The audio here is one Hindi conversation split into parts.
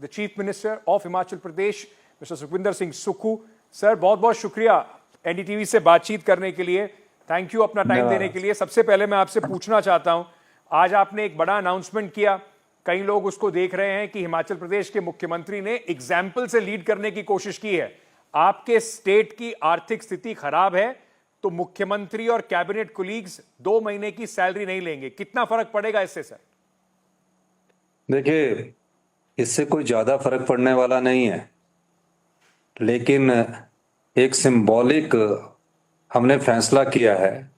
The chief minister of Himachal Pradesh mister Sukhvinder Singh Sukhu. Sir बहुत बहुत शुक्रिया एनडीटीवी से बातचीत करने के लिए, थैंक यू अपना टाइम देने के लिए। सबसे पहले मैं आपसे पूछना चाहता हूं, आज आपने एक बड़ा अनाउंसमेंट किया, कई लोग उसको देख रहे हैं कि हिमाचल प्रदेश के मुख्यमंत्री ने एग्जाम्पल से लीड करने की कोशिश की है। आपके स्टेट की आर्थिक स्थिति खराब है तो मुख्यमंत्री और कैबिनेट कोलीग्स 2 महीने की सैलरी नहीं लेंगे, कितना फर्क पड़ेगा इससे सर? देखिए, इससे कोई ज्यादा फर्क पड़ने वाला नहीं है, लेकिन एक सिंबॉलिक हमने फैसला किया है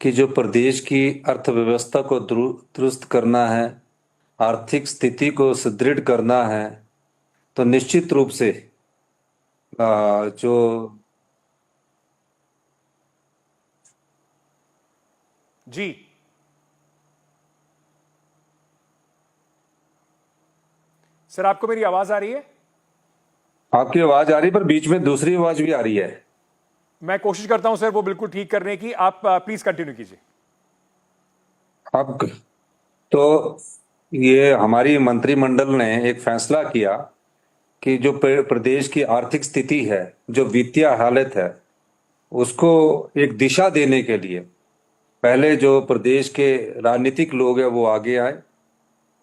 कि जो प्रदेश की अर्थव्यवस्था को दुरुस्त करना है, आर्थिक स्थिति को सुदृढ़ करना है, तो निश्चित रूप से जो जी सर, आपको मेरी आवाज आ रही है? आपकी आवाज आ रही है, पर बीच में दूसरी आवाज भी आ रही है। मैं कोशिश करता हूं सर वो बिल्कुल ठीक करने की, आप प्लीज कंटिन्यू कीजिए। अब तो ये हमारी मंत्रिमंडल ने एक फैसला किया कि जो प्रदेश की आर्थिक स्थिति है, जो वित्तीय हालत है, उसको एक दिशा देने के लिए पहले जो प्रदेश के राजनीतिक लोग हैं वो आगे आए,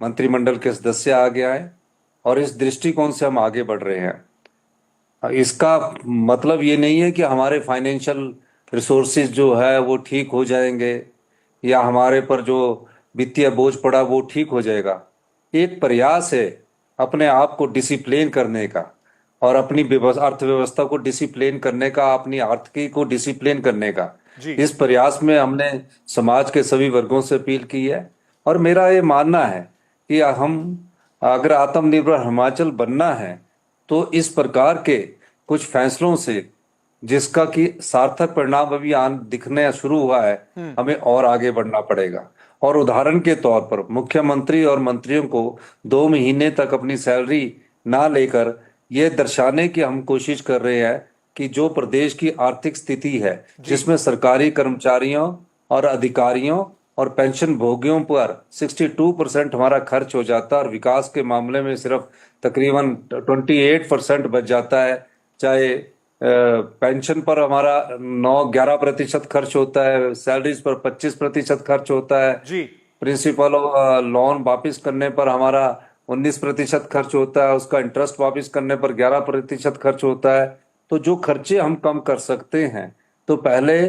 मंत्रिमंडल के सदस्य आगे आए, और इस दृष्टिकोण से हम आगे बढ़ रहे हैं। इसका मतलब ये नहीं है कि हमारे फाइनेंशियल रिसोर्सेज जो है वो ठीक हो जाएंगे या हमारे पर जो वित्तीय बोझ पड़ा वो ठीक हो जाएगा। एक प्रयास है अपने आप को डिसिप्लिन करने का और अपनी अर्थव्यवस्था को डिसिप्लिन करने का, अपनी आर्थिकी को डिसिप्लिन करने का। इस प्रयास में हमने समाज के सभी वर्गों से अपील की है, और मेरा ये मानना है कि हम अगर आत्मनिर्भर हिमाचल बनना है तो इस प्रकार के कुछ फैसलों से, जिसका कि सार्थक परिणाम अभी दिखने शुरू हुआ है, हमें और आगे बढ़ना पड़ेगा। और उदाहरण के तौर पर मुख्यमंत्री और मंत्रियों को 2 महीने तक अपनी सैलरी ना लेकर यह दर्शाने की हम कोशिश कर रहे हैं कि जो प्रदेश की आर्थिक स्थिति है, जिसमें सरकारी कर्मचारियों और अधिकारियों और पेंशन भोगियों पर 62% हमारा खर्च हो जाता है और विकास के मामले में सिर्फ तकरीबन 28% बच जाता है। चाहे पेंशन पर हमारा 9-11% खर्च होता है, सैलरीज पर 25% खर्च होता है जी, प्रिंसिपल लोन वापस करने पर हमारा 19% खर्च होता है, उसका इंटरेस्ट वापस करने पर 11% खर्च होता है। तो जो खर्चे हम कम कर सकते हैं, तो पहले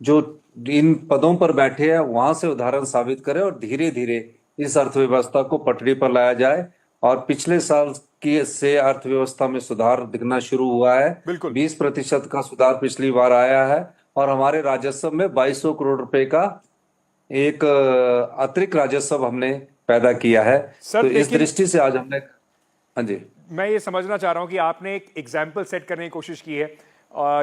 जो इन पदों पर बैठे हैं वहां से उदाहरण साबित करें और धीरे धीरे इस अर्थव्यवस्था को पटरी पर लाया जाए। और पिछले साल की से अर्थव्यवस्था में सुधार दिखना शुरू हुआ है, 20% का सुधार पिछली बार आया है, और हमारे राजस्व में 2200 करोड़ रुपए का एक अतिरिक्त राजस्व हमने पैदा किया है। तो इस दृष्टि से आज हमने, हाँ जी, मैं ये समझना चाह रहा हूं कि आपने एक एग्जाम्पल सेट करने की कोशिश की है।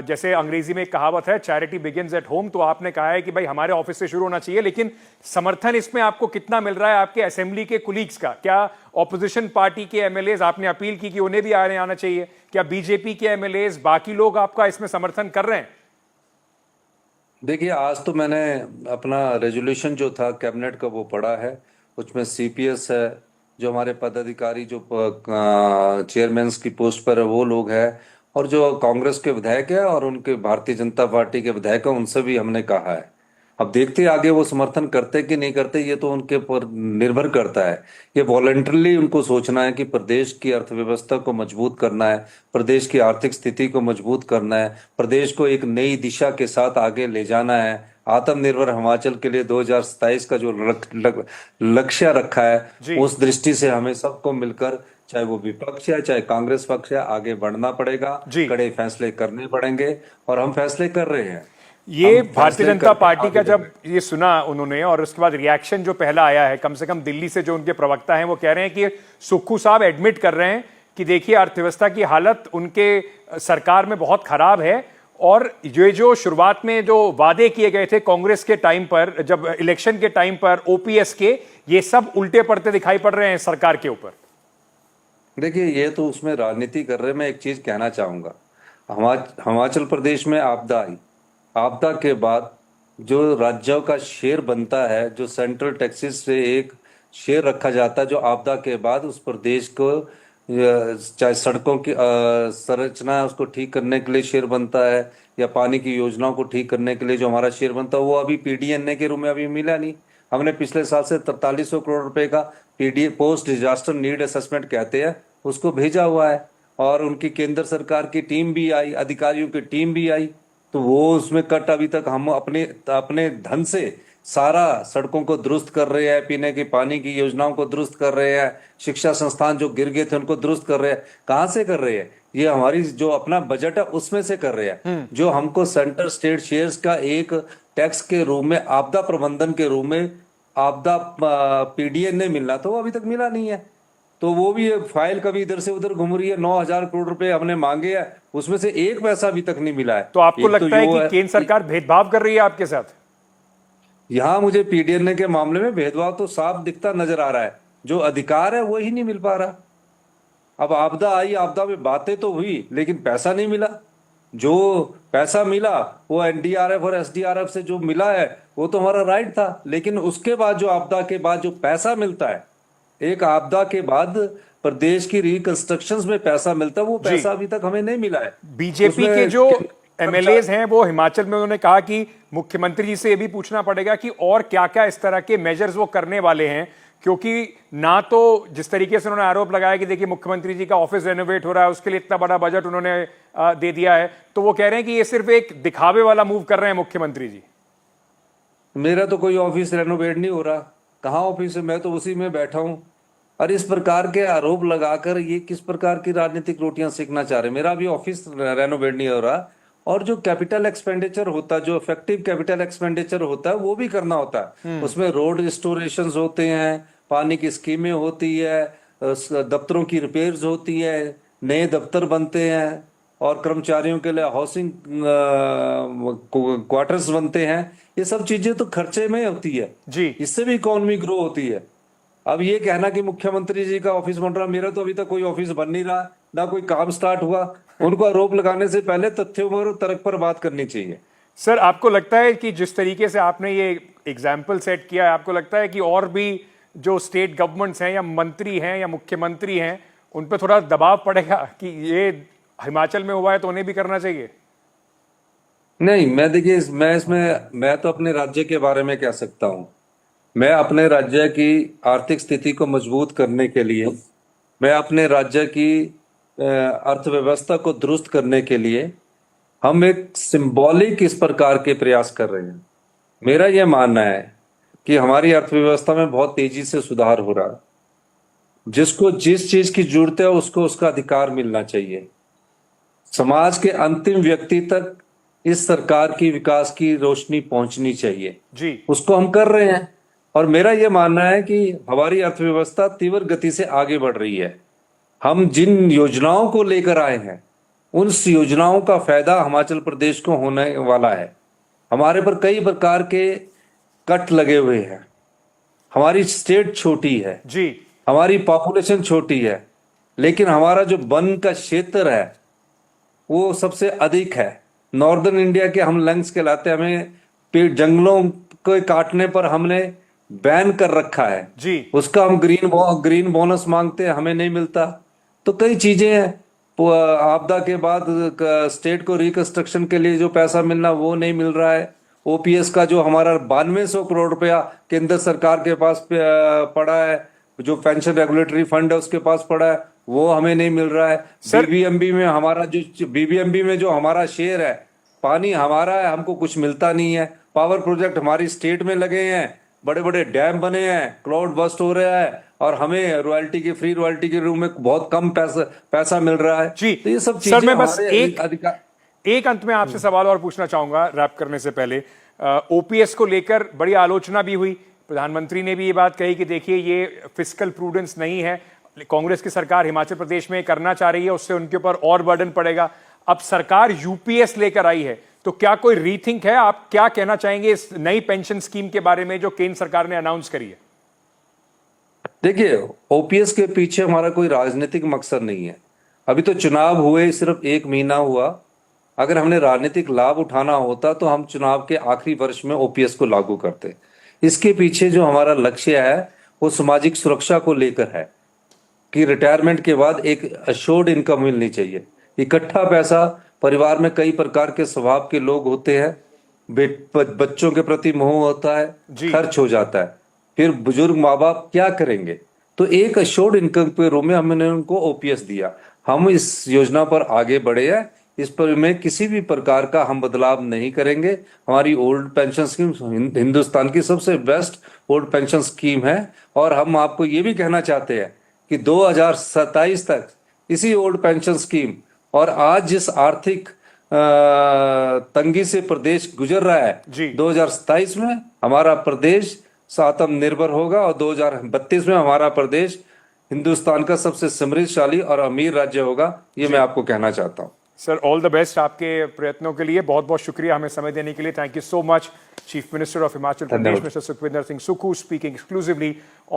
जैसे अंग्रेजी में एक कहावत है, चैरिटी बिगिंस एट होम, तो आपने कहा है कि भाई हमारे ऑफिस से शुरू होना चाहिए, लेकिन समर्थन इसमें आपको कितना मिल रहा है आपके असेंबली के कुलीग्स का? क्या ऑपोजिशन पार्टी के एमएलएज, आपने अपील की कि उन्हें भी आना चाहिए, क्या बीजेपी के एमएलएज, बाकी लोग आपका इसमें समर्थन कर रहे हैं? देखिए, आज तो मैंने अपना रेजोल्यूशन जो था कैबिनेट का वो पढ़ा है, उसमें सीपीएस है, जो हमारे पदाधिकारी जो चेयरमैन की पोस्ट पर है वो लोग हैं, और जो कांग्रेस के विधायक है और उनके भारतीय जनता पार्टी के विधायक है, उनसे भी हमने कहा है। अब देखते हैं आगे वो समर्थन करते कि नहीं करते, ये तो उनके पर निर्भर करता है। ये वॉलंटरली उनको सोचना है कि प्रदेश की अर्थव्यवस्था को मजबूत करना है, प्रदेश की आर्थिक स्थिति को मजबूत करना है, प्रदेश को एक नई दिशा के साथ आगे ले जाना है। आत्मनिर्भर हिमाचल के लिए 2027 का जो लक्ष्य रखा है, उस दृष्टि से हमें सबको मिलकर, चाहे वो विपक्ष है चाहे कांग्रेस पक्ष है, आगे बढ़ना पड़ेगा, कड़े फैसले करने पड़ेंगे, और हम फैसले कर रहे हैं। ये भारतीय जनता पार्टी का जब ये सुना उन्होंने, और उसके बाद रिएक्शन जो पहला आया है, कम से कम दिल्ली से जो उनके प्रवक्ता हैं वो कह रहे हैं कि सुक्खू साहब एडमिट कर रहे हैं कि देखिए अर्थव्यवस्था की हालत उनके सरकार में बहुत खराब है, और ये जो शुरुआत में जो वादे किए गए थे कांग्रेस के टाइम पर, जब इलेक्शन के टाइम पर ओपीएस के, ये सब उल्टे पड़ते दिखाई पड़ रहे हैं सरकार के ऊपर। देखिए, ये तो उसमें राजनीति कर रहे हैं। मैं एक चीज कहना चाहूंगा, हिमाचल प्रदेश में आपदा आई, आपदा के बाद जो राज्यों का शेयर बनता है, जो सेंट्रल टैक्सेस से एक शेयर रखा जाता है, जो आपदा के बाद उस प्रदेश को चाहे सड़कों की संरचना है उसको ठीक करने के लिए शेयर बनता है, या पानी की योजनाओं को ठीक करने के लिए जो हमारा शेयर बनता है, वो अभी पीडीएनए के रूप में अभी मिला नहीं। हमने पिछले साल से 4300 करोड़ रुपए का PD post disaster need assessment कहते हैं उसको भेजा हुआ है, और उनकी केंद्र सरकार की टीम भी आई, अधिकारियों की टीम भी आई, तो वो उसमें कट अभी तक हम अपने अपने धन से सारा सड़कों को दुरुस्त कर रहे हैं, पीने के पानी की योजनाओं को दुरुस्त कर रहे हैं, शिक्षा संस्थान जो गिर गए थे उनको दुरुस्त कर रहे हैं। कहाँ से कर रहे हैं? ये हमारी जो अपना बजट है उसमें से कर रहे हैं। जो हमको सेंटर स्टेट शेयर्स का एक टैक्स के रूप में, आपदा प्रबंधन के रूप में आपदा पीडीएनए मिलना था, वो अभी तक मिला नहीं है। तो वो भी फाइल कभी इधर से उधर घूम रही है। 9,000 करोड़ रुपए हमने मांगे हैं, उसमें से एक पैसा अभी तक नहीं मिला है। तो आपको एक लगता है यो कि केंद्र सरकार भेदभाव कर रही है आपके साथ? यहाँ मुझे पीडीएनए के मामले में भेदभाव तो साफ दिखता नजर आ रहा है। जो अधिकार है वो ही नहीं मिल पा रहा। अब आपदा आई, आपदा में बातें तो हुई लेकिन पैसा नहीं मिला। जो पैसा मिला वो एनडीआरएफ और एसडीआरएफ से जो मिला है वो तो हमारा राइट था, लेकिन उसके बाद जो आपदा के बाद जो पैसा मिलता है, एक आपदा के बाद प्रदेश की रिकंस्ट्रक्शन में पैसा मिलता है, वो जी। पैसा अभी तक हमें नहीं मिला है। बीजेपी के उसमें जो एमएलएज हैं वो हिमाचल में उन्होंने कहा कि मुख्यमंत्री जी से ये भी पूछना पड़ेगा कि और क्या क्या इस तरह के मेजर्स वो करने वाले हैं, क्योंकि ना तो जिस तरीके से उन्होंने आरोप लगाया कि देखिए मुख्यमंत्री जी का ऑफिस रेनोवेट हो रहा है, उसके लिए इतना बड़ा बजट उन्होंने दे दिया है, तो वो कह रहे हैं कि ये सिर्फ एक दिखावे वाला मूव कर रहे हैं मुख्यमंत्री जी। मेरा तो कोई ऑफिस रेनोवेट नहीं हो रहा। कहाँ ऑफिस है? मैं तो उसी में बैठा हूँ। और इस प्रकार के आरोप लगाकर ये किस प्रकार की राजनीतिक रोटियां सेकना चाह रहे हैं? मेरा भी ऑफिस रेनोवेट नहीं हो रहा। और जो कैपिटल एक्सपेंडिचर होता है, जो इफेक्टिव कैपिटल एक्सपेंडिचर होता है, वो भी करना होता है। उसमें रोड रिस्टोरेशन होते हैं, पानी की स्कीमें होती है, दफ्तरों की रिपेयर्स होती है, नए दफ्तर बनते हैं, और कर्मचारियों के लिए हाउसिंग क्वार्टर्स बनते हैं। ये सब चीजें तो खर्चे में होती है जी। इससे भी इकोनॉमी ग्रो होती है। अब ये कहना कि मुख्यमंत्री जी का ऑफिस बन रहा, मेरा तो अभी तक कोई ऑफिस बन नहीं रहा, ना कोई काम स्टार्ट हुआ। उनको आरोप लगाने से पहले तथ्यों और तर्क पर बात करनी चाहिए। सर, आपको लगता है कि जिस तरीके से आपने ये एग्जाम्पल सेट किया है, आपको लगता है कि और भी जो स्टेट गवर्नमेंट्स हैं या मंत्री हैं या मुख्यमंत्री हैं उन पर थोड़ा दबाव पड़ेगा कि ये हिमाचल में हुआ है तो उन्हें भी करना चाहिए? नहीं, मैं देखिए मैं तो अपने राज्य के बारे में कह सकता हूँ। मैं अपने राज्य की आर्थिक स्थिति को मजबूत करने के लिए, मैं अपने राज्य की अर्थव्यवस्था को दुरुस्त करने के लिए हम एक सिंबॉलिक इस प्रकार के प्रयास कर रहे हैं। मेरा यह मानना है कि हमारी अर्थव्यवस्था में बहुत तेजी से सुधार हो रहा है। जिसको जिस चीज की जरूरत है उसको उसका अधिकार मिलना चाहिए। समाज के अंतिम व्यक्ति तक इस सरकार की विकास की रोशनी पहुंचनी चाहिए। जी। उसको हम कर रहे हैं। और मेरा यह मानना है कि हमारी अर्थव्यवस्था तीव्र गति से आगे बढ़ रही है। हम जिन योजनाओं को लेकर आए हैं उन योजनाओं का फायदा हिमाचल प्रदेश को होने वाला है। हमारे पर कई प्रकार के कट लगे हुए हैं। हमारी स्टेट छोटी है, जी। हमारी पॉपुलेशन छोटी है, लेकिन हमारा जो वन का क्षेत्र है वो सबसे अधिक है। नॉर्दर्न इंडिया के हम लंग्स कहलाते हैं। हमें पेड़ जंगलों को काटने पर हमने बैन कर रखा है जी। उसका हम ग्रीन बोनस मांगते हैं, हमें नहीं मिलता। तो कई चीजें हैं। आपदा के बाद स्टेट को रिकंस्ट्रक्शन के लिए जो पैसा मिलना वो नहीं मिल रहा है। ओपीएस का जो हमारा 9200 करोड़ रुपया केंद्र सरकार के पास पड़ा है, जो पेंशन रेगुलेटरी फंड है उसके पास पड़ा है, वो हमें नहीं मिल रहा है। बीबीएमबी में जो हमारा शेयर है, पानी हमारा है, हमको कुछ मिलता नहीं है। पावर प्रोजेक्ट हमारी स्टेट में लगे हैं, बड़े बड़े डैम बने हैं, क्लाउड बस्ट हो रहा है, और हमें फ्री रॉयल्टी के रूप में बहुत कम पैसा मिल रहा है। जी। तो ये सब सर, मैं बस अधिकार एक अंत में आपसे सवाल और पूछना चाहूंगा रैप करने से पहले। ओपीएस को लेकर बड़ी आलोचना भी हुई, प्रधानमंत्री ने भी ये बात कही कि देखिए ये फिस्कल प्रूडेंस नहीं है, कांग्रेस की सरकार हिमाचल प्रदेश में करना चाह रही है, उससे उनके ऊपर और बर्डन पड़ेगा। अब सरकार यूपीएस लेकर आई है, तो क्या कोई रीथिंक है? आप क्या कहना चाहेंगे इस नई पेंशन स्कीम के बारे में जो केंद्र सरकार ने अनाउंस करी है? देखिए, ओपीएस के पीछे हमारा कोई राजनीतिक मकसद नहीं है। अभी तो चुनाव हुए सिर्फ 1 महीना हुआ। अगर हमने राजनीतिक लाभ उठाना होता तो हम चुनाव के आखिरी वर्ष में ओपीएस को लागू करते। इसके पीछे जो हमारा लक्ष्य है वो सामाजिक सुरक्षा को लेकर है। कि रिटायरमेंट के बाद एक अश्योर्ड इनकम मिलनी चाहिए। इकट्ठा पैसा, परिवार में कई प्रकार के स्वभाव के लोग होते हैं, बच्चों के प्रति मोह होता है, जी। खर्च हो जाता है, फिर बुजुर्ग माँ बाप क्या करेंगे। तो एक अश्योर्ड इनकम के रूप में हमने उनको ओपीएस दिया। हम इस योजना पर आगे बढ़े हैं। इस पर में किसी भी प्रकार का हम बदलाव नहीं करेंगे। हमारी ओल्ड पेंशन स्कीम हिंदुस्तान की सबसे बेस्ट ओल्ड पेंशन स्कीम है। और हम आपको ये भी कहना चाहते हैं कि 2027 तक इसी ओल्ड पेंशन स्कीम और आज जिस आर्थिक तंगी से प्रदेश गुजर रहा है, जी। 2027 में हमारा प्रदेश आत्मनिर्भर होगा और 2032 में हमारा प्रदेश हिंदुस्तान का सबसे समृद्धशाली और अमीर राज्य होगा। ये मैं आपको कहना चाहता हूं। सर, ऑल द बेस्ट आपके प्रयत्नों के लिए। बहुत बहुत शुक्रिया हमें समय देने के लिए। Thank you so much. Chief minister of Himachal Pradesh mister Sukhvinder Singh Sukhu speaking exclusively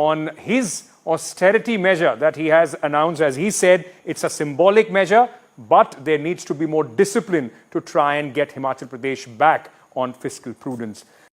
on his austerity measure that he has announced. As he said, it's a symbolic measure, but there needs to be more discipline to try and get Himachal Pradesh back on fiscal prudence.